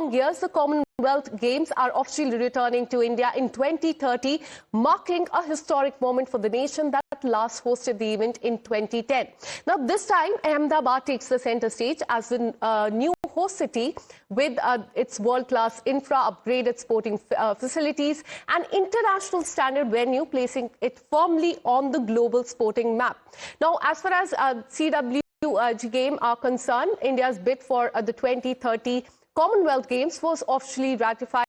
long years, the Commonwealth Games are officially returning to India in 2030, marking a historic moment for the nation that last hosted the event in 2010. Now, this time, Ahmedabad takes the center stage as the new host city with its world-class infra, upgraded sporting facilities and international standard venue, placing it firmly on the global sporting map. Now, as far as CWG game are concerned, India's bid for the 2030 Commonwealth Games was officially ratified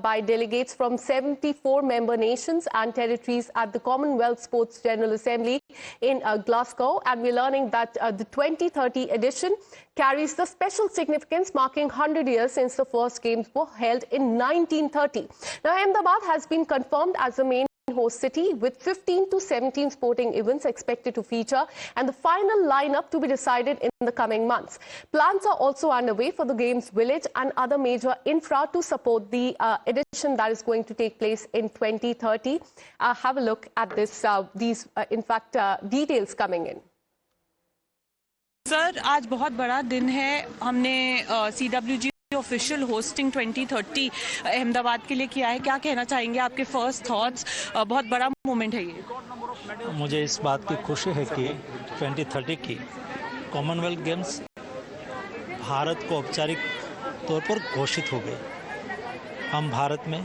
by delegates from 74 member nations and territories at the Commonwealth Sports General Assembly in Glasgow. And we're learning that the 2030 edition carries the special significance, marking 100 years since the first games were held in 1930. Now, Ahmedabad has been confirmed as the main host city with 15 to 17 sporting events expected to feature and the final lineup to be decided in the coming months. Plans are also underway for the Games Village and other major infra to support the edition that is going to take place in 2030. Have a look at this, details coming in. Sir, आज बहुत बड़ा दिन है. हमने CWG official hosting 2030 Ahmedabad के लिए किया है. क्या कहना चाहेंगे, आपके फर्स्ट थॉट्स? बहुत बड़ा मोमेंट है ये. मुझे इस बात की खुशी है कि 2030 की कॉमनवेल्थ गेम्स भारत को औपचारिक तौर पर घोषित हो गई. हम भारत में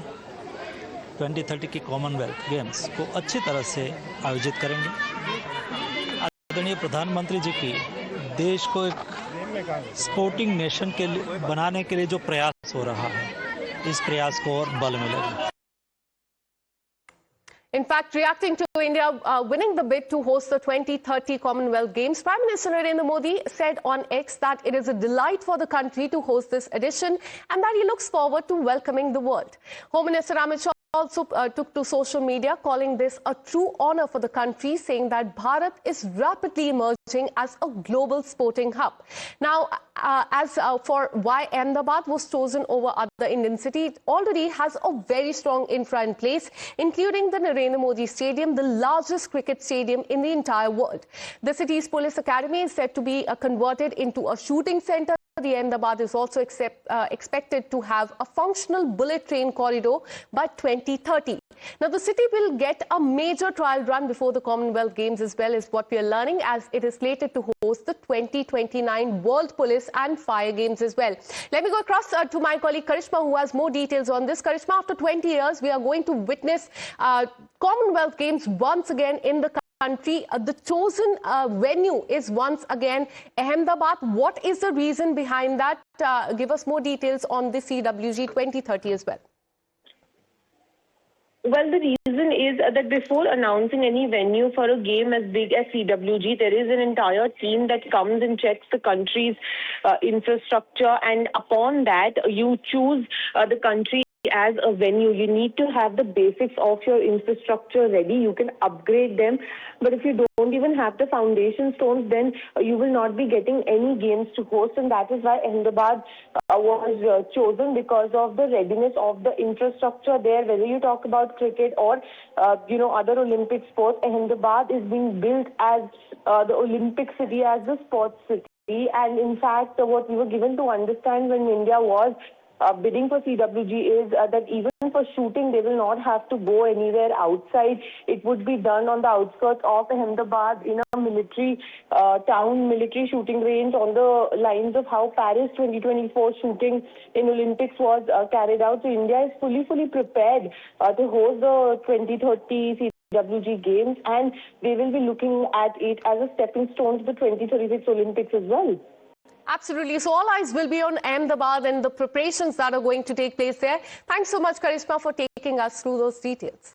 2030 की कॉमनवेल्थ गेम्स को अच्छी तरह से आयोजित करेंगे. आदरणीय प्रधानमंत्री जी की देश को एक स्पोर्टिंग नेशन के लिए बनाने के लिए जो प्रयास हो रहा है, इस प्रयास को और बल मिलेगा. In fact, reacting to India winning the bid to host the 2030 Commonwealth Games, Prime Minister Narendra Modi said on X that it is a delight for the country to host this edition and that he looks forward to welcoming the world. Home Minister Amit Shah also took to social media, calling this a true honor for the country, saying that Bharat is rapidly emerging as a global sporting hub. Now, for why Ahmedabad was chosen over other Indian cities, it already has a very strong infra in place, including the Narendra Modi Stadium, the largest cricket stadium in the entire world. The city's police academy is said to be converted into a shooting centre. The Ahmedabad is also expected to have a functional bullet train corridor by 2030. Now, the city will get a major trial run before the Commonwealth Games as well, is what we are learning, as it is slated to host the 2029 World Police and Fire Games as well. Let me go across to my colleague Karishma, who has more details on this. Karishma, after 20 years, we are going to witness Commonwealth Games once again in the country. The chosen venue is once again Ahmedabad. What is the reason behind that? Give us more details on the CWG 2030 as well. Well, the reason is that before announcing any venue for a game as big as CWG, there is an entire team that comes and checks the country's infrastructure, and upon that, you choose the country as a venue. You need to have the basics of your infrastructure ready. You can upgrade them, but if you don't even have the foundation stones, then you will not be getting any games to host, and that is why Ahmedabad was chosen, because of the readiness of the infrastructure there. Whether you talk about cricket or other Olympic sports, Ahmedabad is being built as the Olympic city, as the sports city. And in fact, what we were given to understand when India was bidding for CWG is that even for shooting, they will not have to go anywhere outside. It would be done on the outskirts of Ahmedabad in a military town, military shooting range, on the lines of how Paris 2024 shooting in Olympics was carried out. So India is fully prepared to host the 2030 CWG Games, and they will be looking at it as a stepping stone to the 2036 Olympics as well. Absolutely. So all eyes will be on Ahmedabad and the preparations that are going to take place there. Thanks so much, Karishma, for taking us through those details.